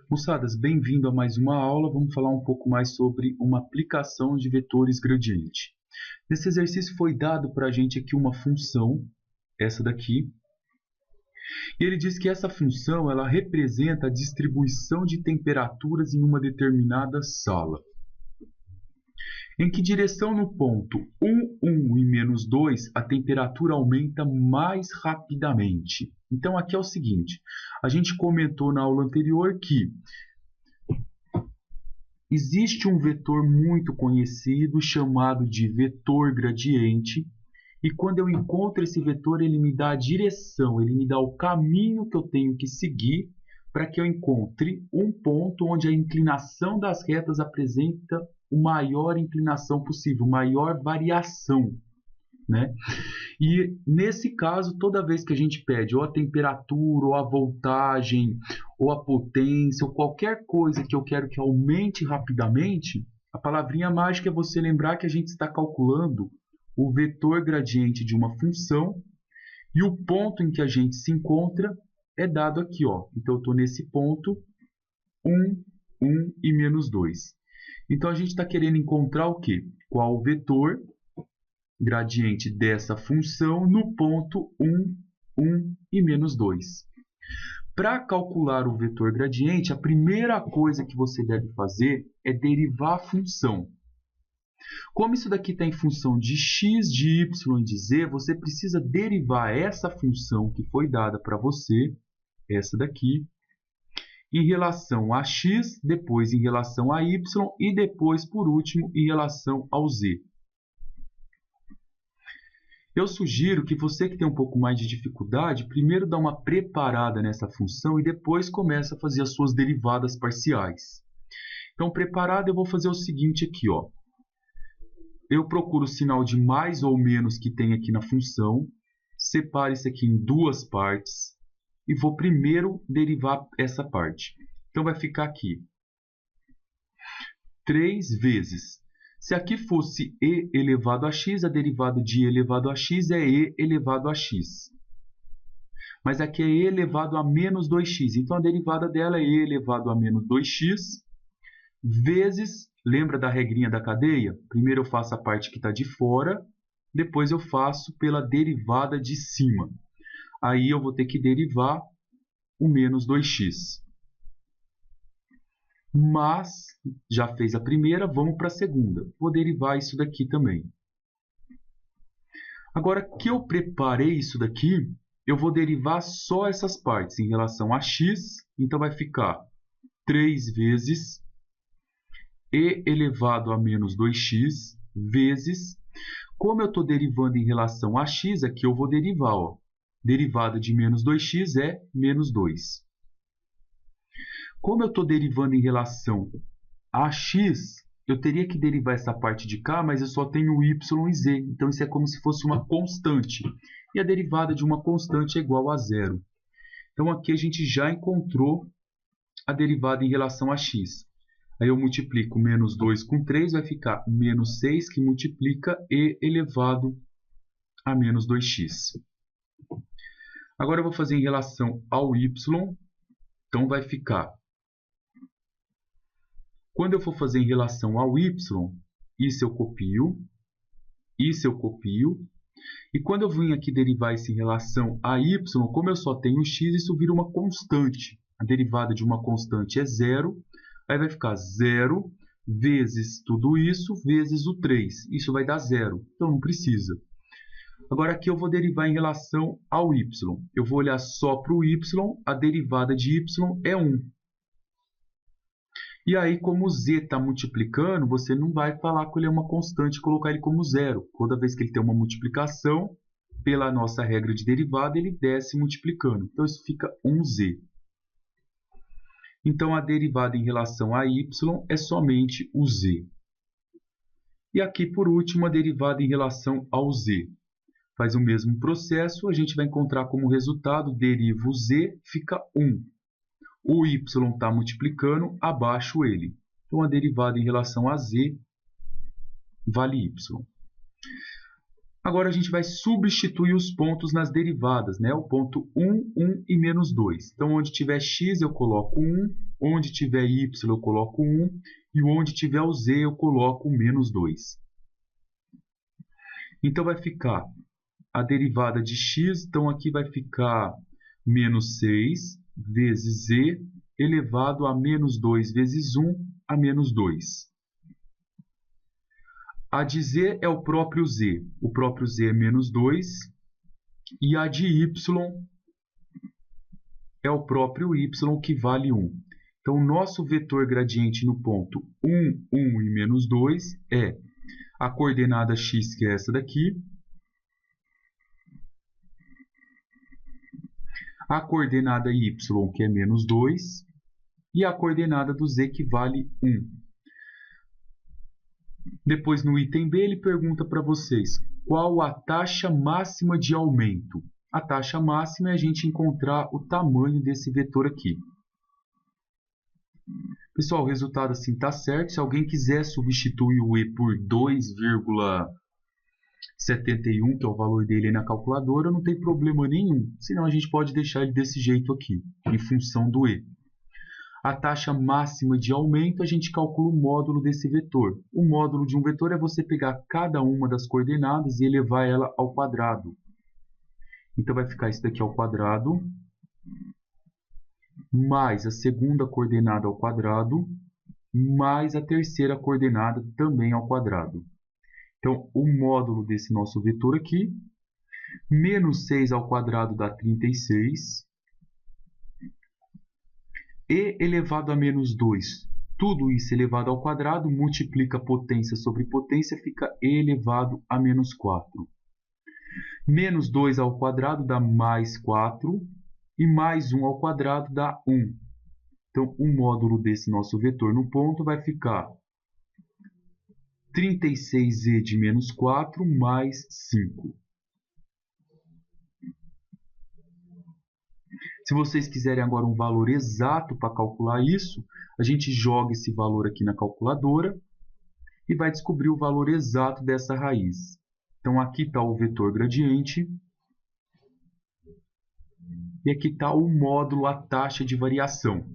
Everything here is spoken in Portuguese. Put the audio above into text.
Moçadas, bem-vindo a mais uma aula. Vamos falar um pouco mais sobre uma aplicação de vetores gradiente. Nesse exercício foi dado para a gente aqui uma função, essa daqui, e ele diz que essa função ela representa a distribuição de temperaturas em uma determinada sala. Em que direção no ponto 1, 1 e menos 2 a temperatura aumenta mais rapidamente? Então aqui é o seguinte, a gente comentou na aula anterior que existe um vetor muito conhecido chamado de vetor gradiente, e quando eu encontro esse vetor ele me dá a direção, ele me dá o caminho que eu tenho que seguir para que eu encontre um ponto onde a inclinação das retas apresenta a maior inclinação possível, maior variação, né? E nesse caso, toda vez que a gente pede ou a temperatura, ou a voltagem, ou a potência, ou qualquer coisa que eu quero que aumente rapidamente, a palavrinha mágica é você lembrar que a gente está calculando o vetor gradiente de uma função e o ponto em que a gente se encontra é dado aqui, ó. Então eu estou nesse ponto 1, 1 e menos 2. Então a gente está querendo encontrar o quê? Qual o vetor gradiente dessa função no ponto 1, 1 e menos 2. Para calcular o vetor gradiente, a primeira coisa que você deve fazer é derivar a função. Como isso daqui está em função de x, de y e de z, você precisa derivar essa função que foi dada para você, essa daqui, em relação a x, depois em relação a y e depois, por último, em relação ao z. Eu sugiro que você que tem um pouco mais de dificuldade, primeiro dá uma preparada nessa função e depois começa a fazer as suas derivadas parciais. Então, preparado, eu vou fazer o seguinte aqui, ó. Eu procuro o sinal de mais ou menos que tem aqui na função, separo isso aqui em duas partes e vou primeiro derivar essa parte. Então, vai ficar aqui 3 vezes. Se aqui fosse e elevado a x, a derivada de e elevado a x é e elevado a x. Mas aqui é e elevado a menos 2x. Então, a derivada dela é e elevado a menos 2x vezes, lembra da regrinha da cadeia? Primeiro eu faço a parte que está de fora, depois eu faço pela derivada de cima. Aí eu vou ter que derivar o menos 2x. Mas já fez a primeira, vamos para a segunda. Vou derivar isso daqui também. Agora que eu preparei isso daqui, eu vou derivar só essas partes em relação a x. Então vai ficar 3 vezes e elevado a menos 2x vezes. Como eu estou derivando em relação a x, aqui eu vou derivar. Ó. Derivada de menos 2x é menos 2. Como eu estou derivando em relação a x, eu teria que derivar essa parte de cá, mas eu só tenho y e z. Então, isso é como se fosse uma constante. E a derivada de uma constante é igual a zero. Então, aqui a gente já encontrou a derivada em relação a x. Aí eu multiplico menos 2 com 3, vai ficar menos 6, que multiplica e elevado a menos 2x. Agora eu vou fazer em relação ao y. Então, vai ficar... Quando eu for fazer em relação ao y, isso eu copio, isso eu copio. E quando eu vim aqui derivar isso em relação a y, como eu só tenho x, isso vira uma constante. A derivada de uma constante é zero. Aí vai ficar 0 vezes tudo isso, vezes o 3. Isso vai dar zero, então não precisa. Agora aqui eu vou derivar em relação ao y. Eu vou olhar só para o y, a derivada de y é 1. E aí, como o z está multiplicando, você não vai falar que ele é uma constante e colocar ele como zero. Toda vez que ele tem uma multiplicação, pela nossa regra de derivada, ele desce multiplicando. Então, isso fica 1z. Então, a derivada em relação a y é somente o z. E aqui, por último, a derivada em relação ao z. Faz o mesmo processo, a gente vai encontrar como resultado, deriva o z, fica 1. O y está multiplicando, abaixo ele. Então, a derivada em relação a z vale y. Agora a gente vai substituir os pontos nas derivadas, né? O ponto 1, 1 e menos 2. Então, onde tiver x eu coloco 1, onde tiver y eu coloco 1, e onde tiver o z eu coloco menos 2. Então, vai ficar a derivada de x, então aqui vai ficar menos 6 vezes z elevado a menos 2 vezes 1 a menos 2. A de z é o próprio z é menos 2, e a de y é o próprio y, que vale 1. Então, o nosso vetor gradiente no ponto 1, 1 e menos 2 é a coordenada x, que é essa daqui, a coordenada y, que é menos 2, e a coordenada do z, que vale 1. Depois, no item B, ele pergunta para vocês qual a taxa máxima de aumento. A taxa máxima é a gente encontrar o tamanho desse vetor aqui. Pessoal, o resultado assim está certo. Se alguém quiser substituir o e por 2,71, que é o valor dele aí na calculadora, não tem problema nenhum. Senão a gente pode deixar ele desse jeito aqui, em função do e. A taxa máxima de aumento, a gente calcula o módulo desse vetor. O módulo de um vetor é você pegar cada uma das coordenadas e elevar ela ao quadrado. Então, vai ficar isso daqui ao quadrado, mais a segunda coordenada ao quadrado, mais a terceira coordenada também ao quadrado. Então, o módulo desse nosso vetor aqui, menos 6 ao quadrado dá 36. E elevado a menos 2, tudo isso elevado ao quadrado, multiplica potência sobre potência, fica e elevado a menos 4. Menos 2 ao quadrado dá mais 4, e mais 1 ao quadrado dá 1. Então, o módulo desse nosso vetor no ponto vai ficar 36e de menos 4 mais 5. Se vocês quiserem agora um valor exato para calcular isso, a gente joga esse valor aqui na calculadora e vai descobrir o valor exato dessa raiz. Então, aqui está o vetor gradiente e aqui está o módulo, a taxa de variação.